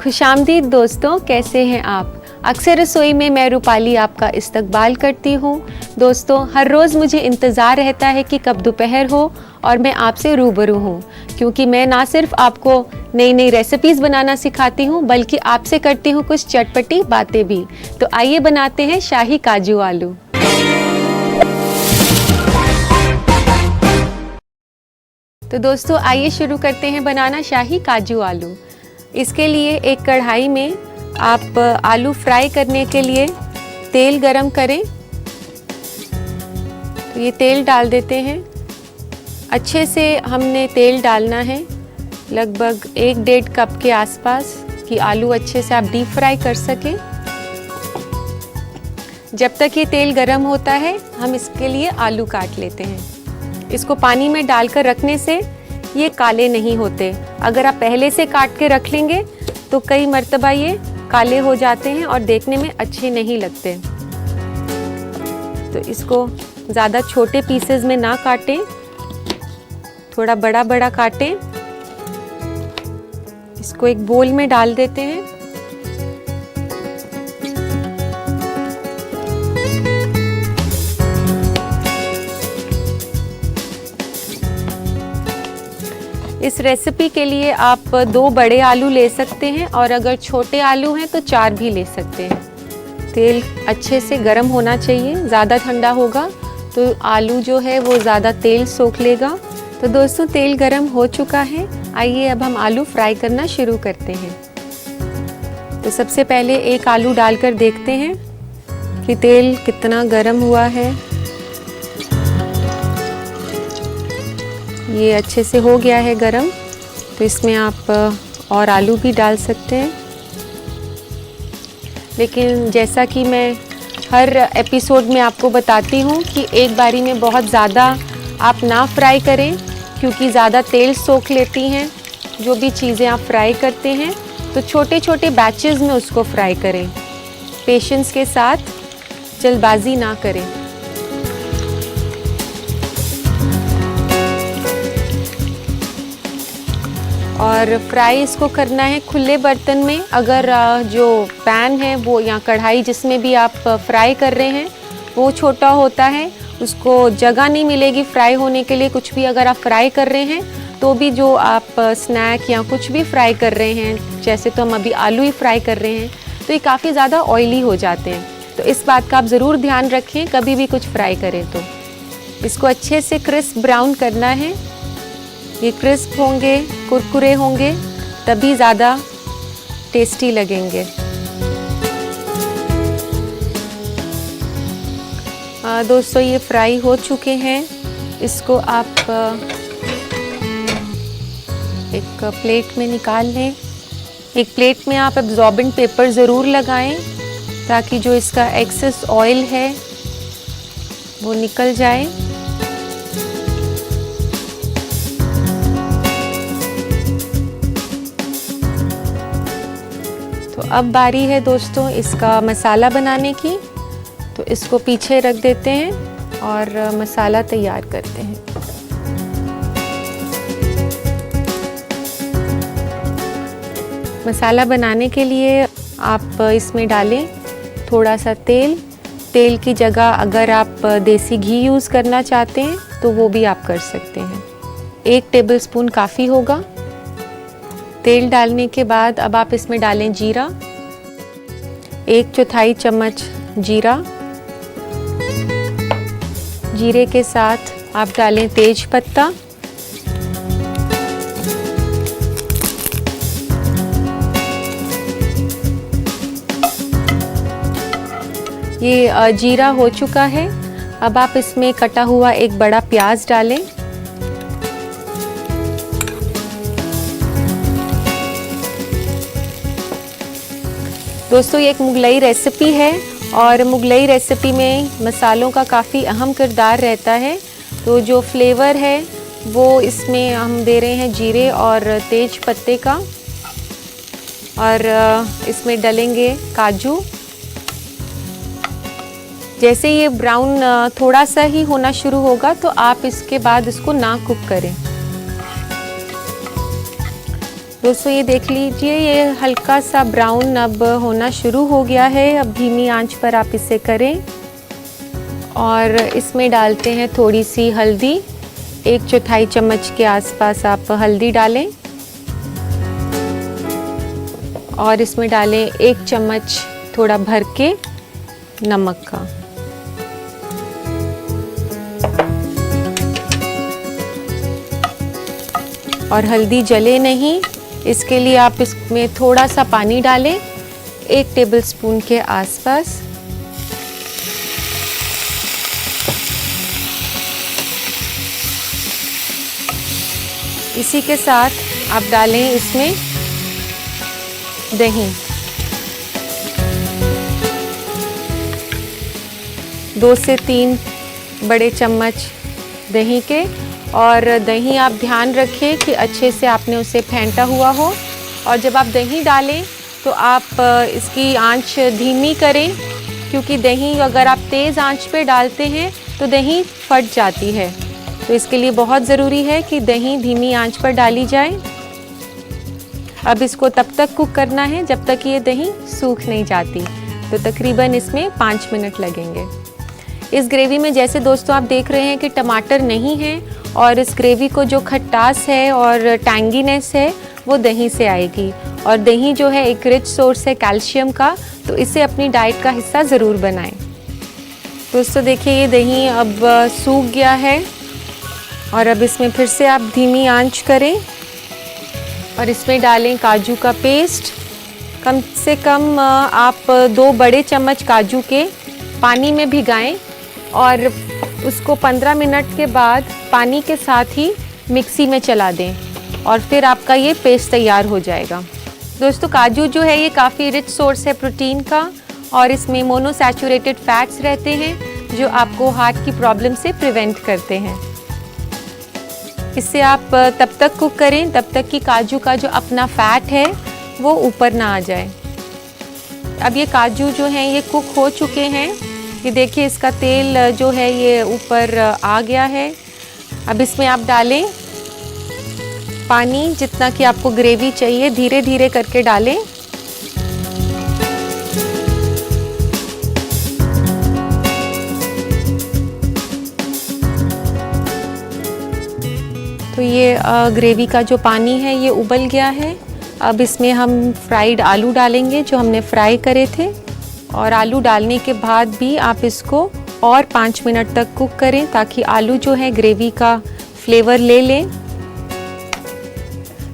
खुशामदीद दोस्तों, कैसे हैं आप। अक्सर रसोई में मैं रूपाली आपका इस्तकबाल करती हूँ। दोस्तों, हर रोज़ मुझे इंतज़ार रहता है कि कब दोपहर हो और मैं आपसे रूबरू हूँ, क्योंकि मैं ना सिर्फ आपको नई नई रेसिपीज़ बनाना सिखाती हूँ बल्कि आपसे करती हूँ कुछ चटपटी बातें भी। तो आइए बनाते हैं शाही काजू आलू। तो दोस्तों, आइए शुरू करते हैं बनाना शाही काजू आलू। इसके लिए एक कढ़ाई में आप आलू फ्राई करने के लिए तेल गरम करें। तो ये तेल डाल देते हैं। अच्छे से हमने तेल डालना है, लगभग 1-1.5 कप के आसपास, कि आलू अच्छे से आप डीप फ्राई कर सकें। जब तक ये तेल गरम होता है हम इसके लिए आलू काट लेते हैं। इसको पानी में डालकर रखने से ये काले नहीं होते। अगर आप पहले से काट के रख लेंगे तो कई मर्तबा ये काले हो जाते हैं और देखने में अच्छे नहीं लगते। तो इसको ज़्यादा छोटे पीसेस में ना काटें, थोड़ा बड़ा बड़ा काटें। इसको एक बोल में डाल देते हैं। इस रेसिपी के लिए आप 2 बड़े आलू ले सकते हैं और अगर छोटे आलू हैं तो 4 भी ले सकते हैं। तेल अच्छे से गर्म होना चाहिए, ज़्यादा ठंडा होगा तो आलू जो है वो ज़्यादा तेल सोख लेगा। तो दोस्तों, तेल गर्म हो चुका है। आइए अब हम आलू फ्राई करना शुरू करते हैं। तो सबसे पहले एक आलू डालकर देखते हैं कि तेल कितना गर्म हुआ है। ये अच्छे से हो गया है गरम। तो इसमें आप और आलू भी डाल सकते हैं, लेकिन जैसा कि मैं हर एपिसोड में आपको बताती हूँ कि एक बारी में बहुत ज़्यादा आप ना फ्राई करें, क्योंकि ज़्यादा तेल सोख लेती हैं जो भी चीज़ें आप फ्राई करते हैं। तो छोटे छोटे बैचेस में उसको फ्राई करें, पेशेंस के साथ, जल्दबाजी ना करें। और फ्राई इसको करना है खुले बर्तन में। अगर जो पैन है वो या कढ़ाई जिसमें भी आप फ्राई कर रहे हैं वो छोटा होता है, उसको जगह नहीं मिलेगी फ्राई होने के लिए। कुछ भी अगर आप फ्राई कर रहे हैं तो भी जो आप स्नैक या कुछ भी फ्राई कर रहे हैं, जैसे तो हम अभी आलू ही फ्राई कर रहे हैं, तो ये काफ़ी ज़्यादा ऑयली हो जाते हैं। तो इस बात का आप ज़रूर ध्यान रखें कभी भी कुछ फ्राई करें तो। इसको अच्छे से क्रिस्प ब्राउन करना है। ये क्रिस्प होंगे, कुरकुरे होंगे, तभी ज़्यादा टेस्टी लगेंगे। दोस्तों, ये फ्राई हो चुके हैं। इसको आप एक प्लेट में निकाल लें। एक प्लेट में आप एब्जॉर्बेंट पेपर ज़रूर लगाएं ताकि जो इसका एक्सेस ऑयल है वो निकल जाए। अब बारी है दोस्तों इसका मसाला बनाने की। तो इसको पीछे रख देते हैं और मसाला तैयार करते हैं। मसाला बनाने के लिए आप इसमें डालें थोड़ा सा तेल। तेल की जगह अगर आप देसी घी यूज़ करना चाहते हैं तो वो भी आप कर सकते हैं। 1 टेबलस्पून काफ़ी होगा। तेल डालने के बाद अब आप इसमें डालें जीरा, 1/4 चम्मच जीरा। जीरे के साथ आप डालें तेज पत्ता, ये जीरा हो चुका है। अब आप इसमें कटा हुआ एक बड़ा प्याज डालें। दोस्तों, ये एक मुगलई रेसिपी है और मुगलई रेसिपी में मसालों का काफ़ी अहम किरदार रहता है। तो जो फ्लेवर है वो इसमें हम दे रहे हैं जीरे और तेज पत्ते का। और इसमें डलेंगे काजू। जैसे ये ब्राउन थोड़ा सा ही होना शुरू होगा तो आप इसके बाद इसको ना कुक करें। दोस्तों ये देख लीजिए, ये हल्का सा ब्राउन अब होना शुरू हो गया है। अब धीमी आंच पर आप इसे करें और इसमें डालते हैं थोड़ी सी हल्दी। 1/4 चम्मच के आसपास आप हल्दी डालें और इसमें डालें 1 चम्मच थोड़ा भर के नमक का। और हल्दी जले नहीं, इसके लिए आप इसमें थोड़ा सा पानी डालें, 1 टेबलस्पून के आसपास। इसी के साथ आप डालें इसमें दही, 2 से 3 बड़े चम्मच दही के। और दही आप ध्यान रखें कि अच्छे से आपने उसे फेंटा हुआ हो। और जब आप दही डालें तो आप इसकी आंच धीमी करें, क्योंकि दही अगर आप तेज़ आंच पे डालते हैं तो दही फट जाती है। तो इसके लिए बहुत ज़रूरी है कि दही धीमी आंच पर डाली जाए। अब इसको तब तक कुक करना है जब तक ये दही सूख नहीं जाती। तो तकरीबन इसमें 5 मिनट लगेंगे। इस ग्रेवी में जैसे दोस्तों आप देख रहे हैं कि टमाटर नहीं है, और इस ग्रेवी को जो खटास है और टैंगीनेस है वो दही से आएगी। और दही जो है एक रिच सोर्स है कैल्शियम का, तो इसे अपनी डाइट का हिस्सा ज़रूर बनाएं। दोस्तों देखिए, ये दही अब सूख गया है और अब इसमें फिर से आप धीमी आंच करें और इसमें डालें काजू का पेस्ट। कम से कम आप 2 बड़े चम्मच काजू के पानी में भिगाएं और उसको 15 मिनट के बाद पानी के साथ ही मिक्सी में चला दें और फिर आपका ये पेस्ट तैयार हो जाएगा। दोस्तों काजू जो है ये काफ़ी रिच सोर्स है प्रोटीन का, और इसमें मोनोसैचुरेटेड फैट्स रहते हैं जो आपको हार्ट की प्रॉब्लम से प्रिवेंट करते हैं। इससे आप तब तक कुक करें तब तक कि काजू का जो अपना फैट है वो ऊपर ना आ जाए। अब ये काजू जो हैं ये कुक हो चुके हैं। ये देखिए, इसका तेल जो है ये ऊपर आ गया है। अब इसमें आप डालें पानी, जितना कि आपको ग्रेवी चाहिए, धीरे धीरे करके डालें। तो ये ग्रेवी का जो पानी है ये उबल गया है। अब इसमें हम फ्राइड आलू डालेंगे जो हमने फ्राई करे थे। और आलू डालने के बाद भी आप इसको और 5 मिनट तक कुक करें ताकि आलू जो है ग्रेवी का फ्लेवर ले लें।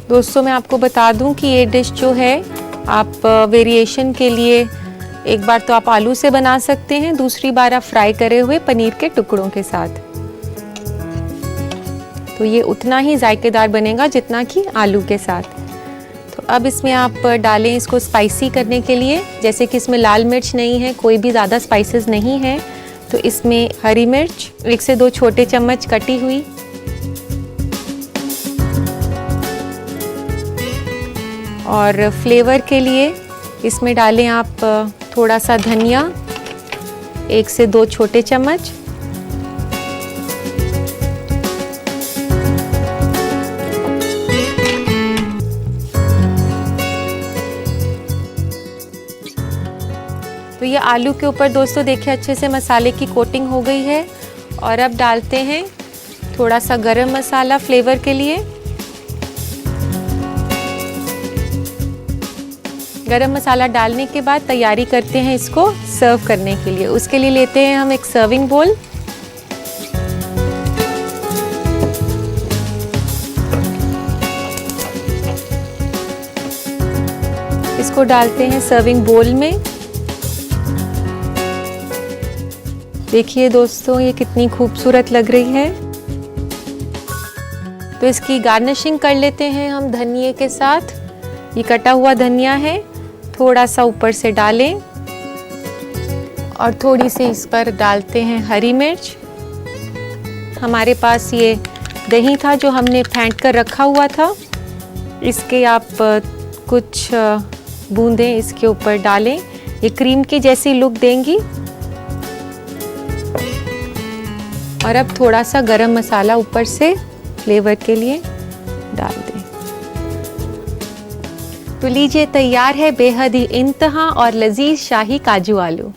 दोस्तों मैं आपको बता दूं कि ये डिश जो है आप वेरिएशन के लिए एक बार तो आप आलू से बना सकते हैं, दूसरी बार आप फ्राई करे हुए पनीर के टुकड़ों के साथ। तो ये उतना ही जायकेदार बनेगा जितना कि आलू के साथ। तो अब इसमें आप डालें इसको स्पाइसी करने के लिए। जैसे कि इसमें लाल मिर्च नहीं है, कोई भी ज़्यादा स्पाइसेस नहीं है, तो इसमें हरी मिर्च 1 से 2 छोटे चम्मच कटी हुई, और फ्लेवर के लिए इसमें डालें आप थोड़ा सा धनिया 1 से 2 छोटे चम्मच, तो ये आलू के ऊपर दोस्तों देखिए अच्छे से मसाले की कोटिंग हो गई है। और अब डालते हैं थोड़ा सा गरम मसाला फ्लेवर के लिए। गरम मसाला डालने के बाद तैयारी करते हैं इसको सर्व करने के लिए। उसके लिए लेते हैं हम एक सर्विंग बोल, इसको डालते हैं सर्विंग बोल में। देखिए दोस्तों ये कितनी खूबसूरत लग रही है। तो इसकी गार्निशिंग कर लेते हैं हम धनिये के साथ। ये कटा हुआ धनिया है, थोड़ा सा ऊपर से डालें और थोड़ी सी इस पर डालते हैं हरी मिर्च। हमारे पास ये दही था जो हमने फेंट कर रखा हुआ था, इसके आप कुछ बूंदें इसके ऊपर डालें, ये क्रीम की जैसी लुक देंगी। और अब थोड़ा सा गरम मसाला ऊपर से फ्लेवर के लिए डाल दें। तो लीजिए, तैयार है बेहद ही इंतहा और लजीज शाही काजू आलू।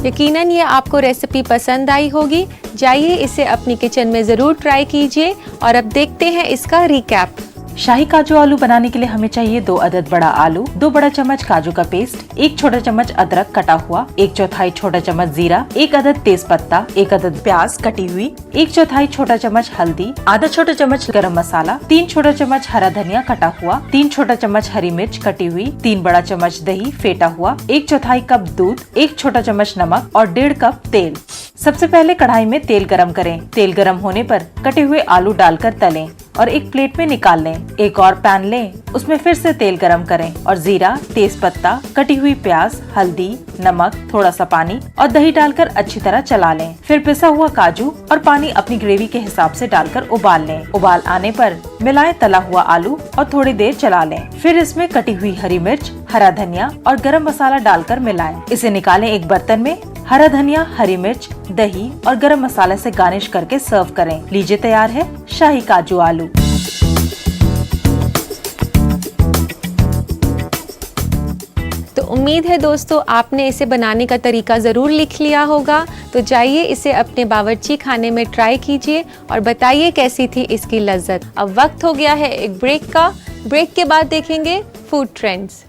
यकीनन ये आपको रेसिपी पसंद आई होगी। जाइए इसे अपनी किचन में ज़रूर ट्राई कीजिए और अब देखते हैं इसका रिकैप। शाही काजू आलू बनाने के लिए हमें चाहिए 2 अदद बड़ा आलू, 2 बड़ा चम्मच काजू का पेस्ट, 1 छोटा चम्मच अदरक कटा हुआ, 1/4 छोटा चम्मच जीरा, 1 अदद तेज पत्ता, 1 अदद प्याज कटी हुई, 1/4 छोटा चम्मच हल्दी, आधा छोटा चम्मच गरम मसाला, 3 छोटा चम्मच हरा धनिया कटा हुआ, 3 छोटा चम्मच हरी मिर्च कटी हुई, 3 बड़ा चम्मच दही फेटा हुआ, 1/4 कप दूध, 1 छोटा चम्मच नमक और 1.5 कप तेल। सबसे पहले कढ़ाई में तेल गरम करें। तेल गरम होने पर कटे हुए आलू डालकर तलें और एक प्लेट में निकाल लें। एक और पैन लें, उसमें फिर से तेल गरम करें और जीरा, तेज पत्ता, कटी हुई प्याज, हल्दी, नमक, थोड़ा सा पानी और दही डालकर अच्छी तरह चला लें। फिर पिसा हुआ काजू और पानी अपनी ग्रेवी के हिसाब से डालकर उबाल लें। उबाल आने पर मिलाएं तला हुआ आलू और थोड़ी देर चला लें। फिर इसमें कटी हुई हरी मिर्च, हरा धनिया और गरम मसाला डालकर मिलाएं। इसे निकालें एक बर्तन में। हरा धनिया, हरी मिर्च, दही और गरम मसाले से गार्निश करके सर्व करें। लीजिए, तैयार है शाही काजू आलू। तो उम्मीद है दोस्तों आपने इसे बनाने का तरीका ज़रूर लिख लिया होगा। तो जाइए इसे अपने बावर्ची खाने में ट्राई कीजिए और बताइए कैसी थी इसकी लज्जत। अब वक्त हो गया है एक ब्रेक का। ब्रेक के बाद देखेंगे फूड ट्रेंड्स।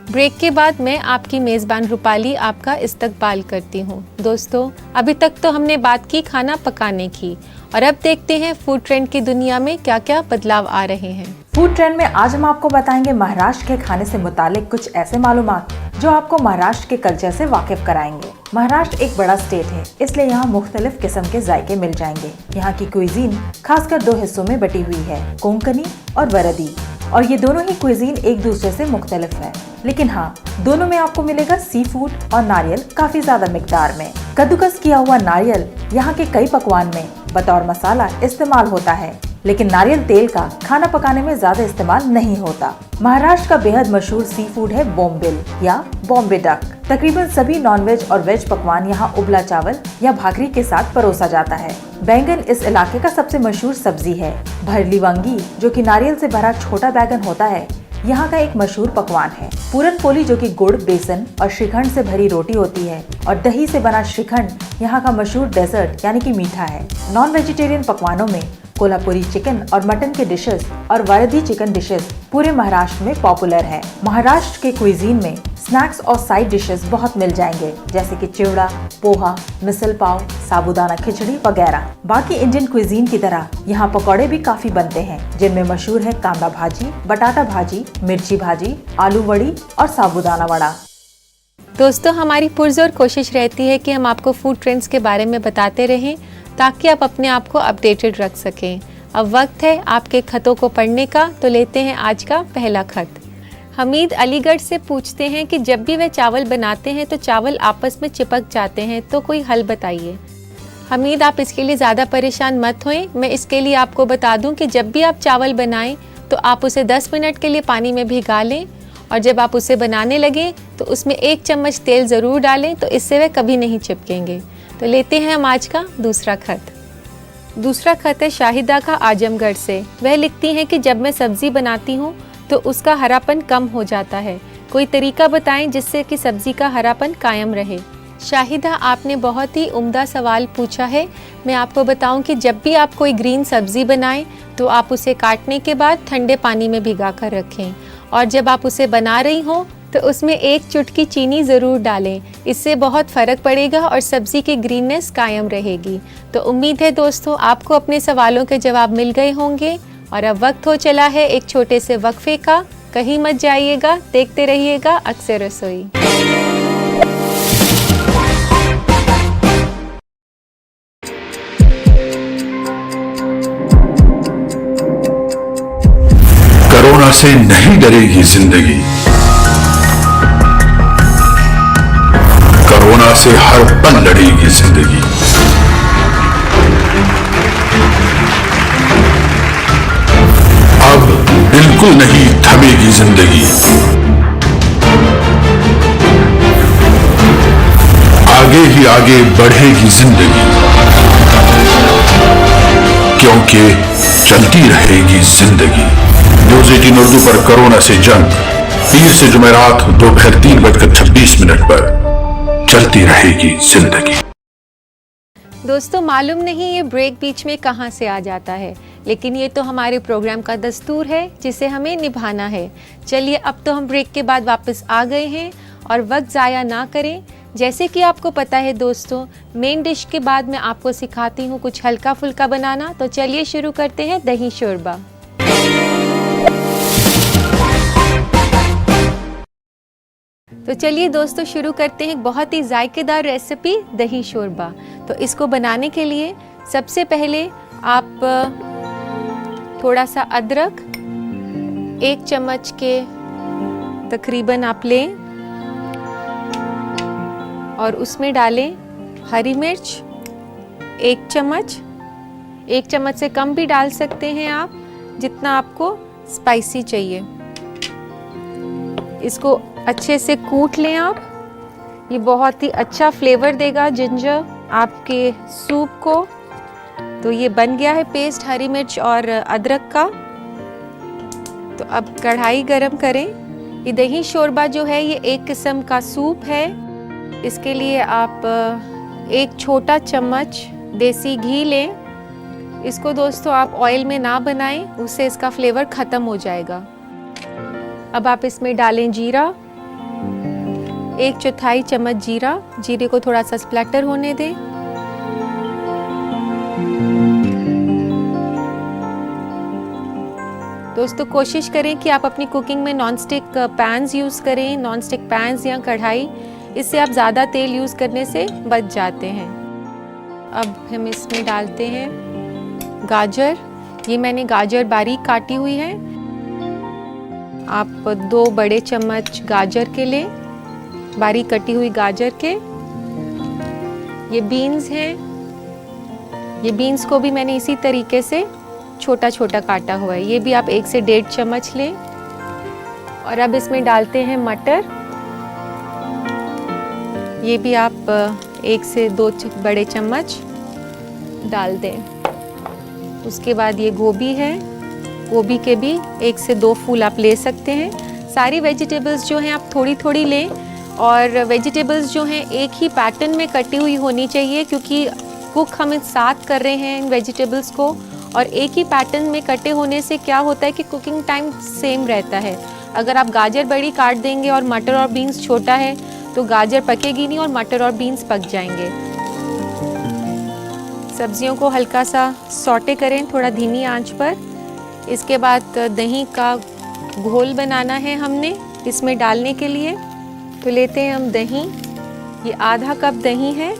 ब्रेक के बाद मैं आपकी मेज़बान रूपाली आपका इस्तकबाल करती हूँ। दोस्तों, अभी तक तो हमने बात की खाना पकाने की और अब देखते हैं फूड ट्रेंड की दुनिया में क्या क्या बदलाव आ रहे हैं। फूड ट्रेंड में आज हम आपको बताएंगे महाराष्ट्र के खाने से मुतालिक कुछ ऐसे मालूमात जो आपको महाराष्ट्र के कल्चर से वाकिफ कराएंगे। महाराष्ट्र एक बड़ा स्टेट है, इसलिए यहाँ मुख्तलिफ किस्म के जायके मिल जाएंगे। यहाँ की क्विजीन खासकर 2 हिस्सों में बटी हुई है, कोंकणी और वरदी, और ये दोनों ही क्विजीन एक दूसरे से मुख्तलिफ है। लेकिन हाँ, दोनों में आपको मिलेगा सी फूड और नारियल काफी ज्यादा मिकदार में। कद्दूकस किया हुआ नारियल यहाँ के कई पकवान में बतौर मसाला इस्तेमाल होता है, लेकिन नारियल तेल का खाना पकाने में ज्यादा इस्तेमाल नहीं होता। महाराष्ट्र का बेहद मशहूर सी फूड है बोम्बिल या बॉम्बे डक। तकरीबन सभी नॉनवेज और वेज पकवान यहाँ उबला चावल या भाकरी के साथ परोसा जाता है। बैंगन इस इलाके का सबसे मशहूर सब्जी है। भरली वांगी, जो कि नारियल से भरा छोटा बैंगन होता है, यहाँ का एक मशहूर पकवान है। पूरन पोली, जो कि गुड़, बेसन और श्रीखंड से भरी रोटी होती है, और दही से बना श्रीखंड यहाँ का मशहूर डेजर्ट यानी कि मीठा है। नॉन वेजिटेरियन पकवानों में कोल्हापुरी चिकन और मटन के डिशेस और वारदी चिकन डिशेस पूरे महाराष्ट्र में पॉपुलर है। महाराष्ट्र के क्विजीन में स्नैक्स और साइड डिशेस बहुत मिल जाएंगे, जैसे कि चिवड़ा, पोहा, मिसल पाव, साबूदाना खिचड़ी वगैरह। बाकी इंडियन क्विजीन की तरह यहाँ पकौड़े भी काफी बनते हैं, जिनमें मशहूर है कांदा भाजी, बटाटा भाजी, मिर्ची भाजी, आलू वड़ी और साबूदाना वड़ा। दोस्तों, हमारी पुरजोर कोशिश रहती है कि हम आपको फूड ट्रेंड्स के बारे में बताते रहें ताकि आप अपने आप को अपडेटेड रख सकें। अब वक्त है आपके खतों को पढ़ने का, तो लेते हैं आज का पहला खत। हमीद अलीगढ़ से पूछते हैं कि जब भी वे चावल बनाते हैं तो चावल आपस में चिपक जाते हैं, तो कोई हल बताइए। हमीद, आप इसके लिए ज़्यादा परेशान मत होएं। मैं इसके लिए आपको बता दूं कि जब भी आप चावल बनाएं तो आप उसे 10 मिनट के लिए पानी में भिगा लें, और जब आप उसे बनाने लगें तो उसमें 1 चम्मच तेल ज़रूर डालें, तो इससे वे कभी नहीं चिपकेंगे। तो लेते हैं हम आज का दूसरा खत। दूसरा खत है शाहिदा का आजमगढ़ से। वह लिखती हैं कि जब मैं सब्ज़ी बनाती हूँ तो उसका हरापन कम हो जाता है। कोई तरीका बताएं जिससे कि सब्ज़ी का हरापन कायम रहे। शाहिदा, आपने बहुत ही उम्दा सवाल पूछा है। मैं आपको बताऊं कि जब भी आप कोई ग्रीन सब्ज़ी बनाएं तो आप उसे काटने के बाद ठंडे पानी में भिगा कर रखें, और जब आप उसे बना रही हों तो उसमें 1 चुटकी चीनी ज़रूर डालें। इससे बहुत फ़र्क पड़ेगा और सब्ज़ी की ग्रीननेस कायम रहेगी। तो उम्मीद है दोस्तों आपको अपने सवालों के जवाब मिल गए होंगे, और अब वक्त हो चला है एक छोटे से वक्फे का। कहीं मत जाइएगा, देखते रहिएगा अक्सर रसोई। कोरोना से नहीं डरेगी जिंदगी, कोरोना से हर पल लड़ेगी जिंदगी। अब बिल्कुल नहीं थमेगी जिंदगी। आगे ही आगे बढ़ेगी जिंदगी, क्योंकि चलती रहेगी जिंदगी। न्यूज 18 उर्दू पर कोरोना से जंग, पीर से जुमेरात दोपहर 3:26 पर चलती रहेगी जिंदगी। दोस्तों, मालूम नहीं ये ब्रेक बीच में कहाँ से आ जाता है, लेकिन ये तो हमारे प्रोग्राम का दस्तूर है जिसे हमें निभाना है। चलिए, अब तो हम ब्रेक के बाद वापस आ गए हैं और वक्त ज़ाया ना करें। जैसे कि आपको पता है दोस्तों, मेन डिश के बाद मैं आपको सिखाती हूँ कुछ हल्का फुल्का बनाना। तो चलिए शुरू करते हैं दही शोरबा। तो चलिए दोस्तों, शुरू करते हैं एक बहुत ही जायकेदार रेसिपी दही शोरबा। तो इसको बनाने के लिए सबसे पहले आप थोड़ा सा अदरक 1 चम्मच के तकरीबन आप लें और उसमें डालें हरी मिर्च 1 चम्मच। 1 चम्मच से कम भी डाल सकते हैं आप, जितना आपको स्पाइसी चाहिए। इसको अच्छे से कूट लें आप। ये बहुत ही अच्छा फ्लेवर देगा जिंजर आपके सूप को। तो ये बन गया है पेस्ट हरी मिर्च और अदरक का। तो अब कढ़ाई गरम करें। ये दही शोरबा जो है ये एक किस्म का सूप है। इसके लिए आप 1 छोटा चम्मच देसी घी लें। इसको दोस्तों आप ऑयल में ना बनाएं, उससे इसका फ्लेवर ख़त्म हो जाएगा। अब आप इसमें डालें जीरा, 1/4 चम्मच जीरा। जीरे को थोड़ा सा स्प्लैटर होने दें। दोस्तों, कोशिश करें कि आप अपनी कुकिंग में नॉनस्टिक पैन्स यूज़ करें, नॉनस्टिक पैन्स या कढ़ाई। इससे आप ज़्यादा तेल यूज़ करने से बच जाते हैं। अब हम इसमें डालते हैं गाजर। ये मैंने गाजर बारीक काटी हुई है। आप 2 बड़े चम्मच गाजर के लें, बारीक कटी हुई गाजर के। ये बीन्स हैं। ये बीन्स को भी मैंने इसी तरीके से छोटा छोटा काटा हुआ है। ये भी आप 1 से 1.5 चम्मच लें। और अब इसमें डालते हैं मटर। ये भी आप 1 से 2 बड़े चम्मच डाल दें। उसके बाद ये गोभी है। गोभी के भी 1 से 2 फूल आप ले सकते हैं। सारी वेजिटेबल्स जो हैं आप थोड़ी थोड़ी लें, और वेजिटेबल्स जो हैं एक ही पैटर्न में कटी हुई होनी चाहिए, क्योंकि कुक हम साथ कर रहे हैं इन वेजिटेबल्स को। और एक ही पैटर्न में कटे होने से क्या होता है कि कुकिंग टाइम सेम रहता है। अगर आप गाजर बड़ी काट देंगे और मटर और बीन्स छोटा है तो गाजर पकेगी नहीं और मटर और बीन्स पक जाएंगे। सब्जियों को हल्का सा सौटे करें थोड़ा धीमी आंच पर। इसके बाद दही का घोल बनाना है हमने इसमें डालने के लिए। तो लेते हैं हम दही। ये आधा कप दही है।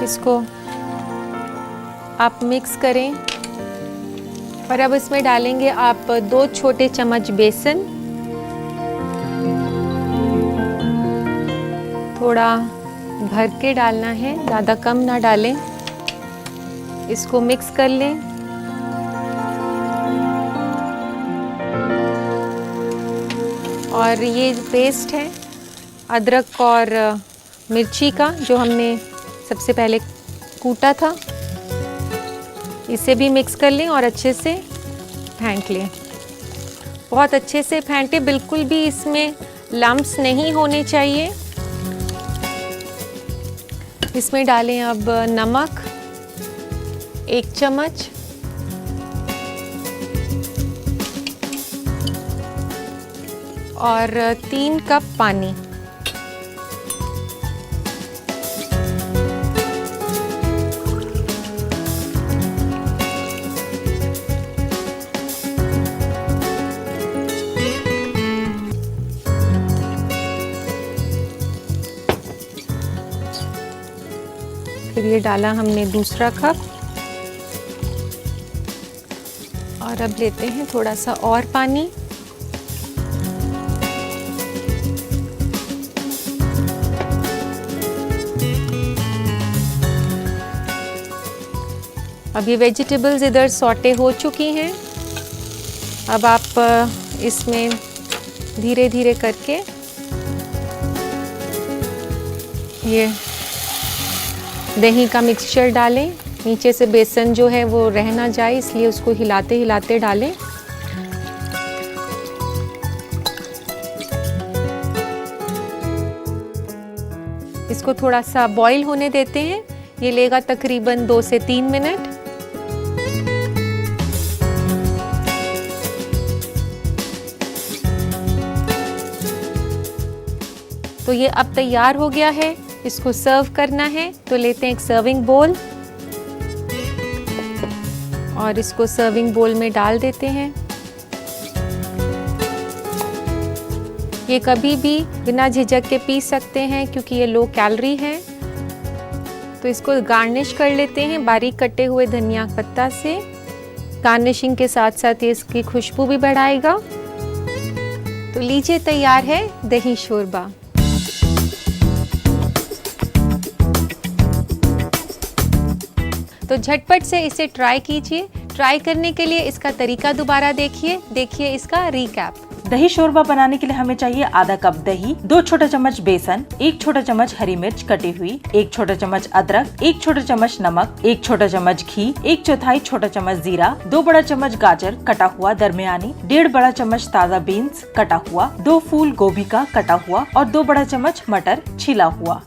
इसको आप मिक्स करें और अब इसमें डालेंगे आप 2 छोटे चम्मच बेसन। थोड़ा भर के डालना है, ज़्यादा कम ना डालें। इसको मिक्स कर लें। और ये पेस्ट है अदरक और मिर्ची का जो हमने सबसे पहले कूटा था, इसे भी मिक्स कर लें और अच्छे से फेंट लें। बहुत अच्छे से फेंटें, बिल्कुल भी इसमें लम्प्स नहीं होने चाहिए। इसमें डालें अब नमक 1 चम्मच, और 3 कप पानी। फिर ये डाला हमने दूसरा कप, और अब लेते हैं थोड़ा सा और पानी। अब ये वेजिटेबल्स इधर सॉटे हो चुकी हैं। अब आप आप इसमें धीरे धीरे करके ये दही का मिक्सचर डालें। नीचे से बेसन जो है वो रह ना जाए, इसलिए उसको हिलाते हिलाते डालें। इसको थोड़ा सा बॉईल होने देते हैं। ये लेगा तकरीबन 2 से 3 मिनट। तो ये अब तैयार हो गया है, इसको सर्व करना है। तो लेते हैं एक सर्विंग बोल और इसको सर्विंग बोल में डाल देते हैं। ये कभी भी बिना झिझक के पी सकते हैं क्योंकि ये लो कैलोरी है। तो इसको गार्निश कर लेते हैं बारीक कटे हुए धनिया पत्ता से। गार्निशिंग के साथ साथ ये इसकी खुशबू भी बढ़ाएगा। तो लीजिए तैयार है दही शोरबा। तो झटपट से इसे ट्राई कीजिए। ट्राई करने के लिए इसका तरीका दोबारा देखिए इसका रिकैप। दही शोरबा बनाने के लिए हमें चाहिए आधा कप दही, 2 छोटा चम्मच बेसन, 1 छोटा चम्मच हरी मिर्च कटी हुई, 1 छोटा चम्मच अदरक, 1 छोटा चम्मच नमक, 1 छोटा चम्मच घी, 1/4 छोटा चम्मच जीरा, 2 बड़ा चम्मच गाजर कटा हुआ दरमियानी, 1.5 बड़ा चम्मच ताज़ा बीन्स कटा हुआ, 2 फूल गोभी का कटा हुआ और 2 बड़ा चम्मच मटर छिला हुआ।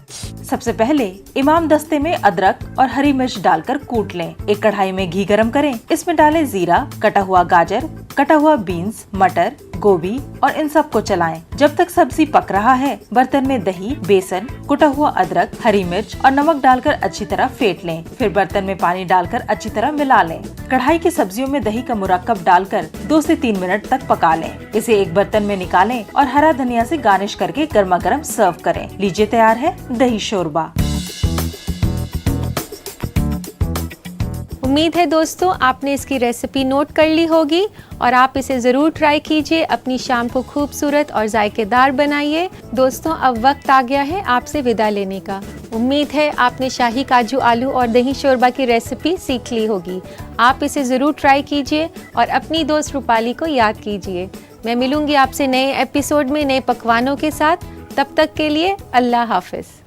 सबसे पहले इमाम दस्ते में अदरक और हरी मिर्च डालकर कूट लें। एक कढ़ाई में घी गरम करें, इसमें डालें जीरा, कटा हुआ गाजर, कटा हुआ बीन्स, मटर, गोभी और इन सब को चलाएं। जब तक सब्जी पक रहा है, बर्तन में दही, बेसन, कुटा हुआ अदरक, हरी मिर्च और नमक डालकर अच्छी तरह फेंट लें। फिर बर्तन में पानी डालकर अच्छी तरह मिला लें। कढ़ाई की सब्जियों में दही का मुरक्कब डालकर 2 से 3 मिनट तक पका लें। इसे एक बर्तन में निकालें और हरा धनिया से गार्निश करके गर्मा गर्म सर्व करें। लीजिए तैयार है दही शोरबा। उम्मीद है दोस्तों आपने इसकी रेसिपी नोट कर ली होगी और आप इसे ज़रूर ट्राई कीजिए। अपनी शाम को खूबसूरत और जायकेदार बनाइए। दोस्तों अब वक्त आ गया है आपसे विदा लेने का। उम्मीद है आपने शाही काजू आलू और दही शोरबा की रेसिपी सीख ली होगी। आप इसे ज़रूर ट्राई कीजिए और अपनी दोस्त रूपाली को याद कीजिए। मैं मिलूंगी आपसे नए एपिसोड में नए पकवानों के साथ। तब तक के लिए अल्लाह हाफिज़।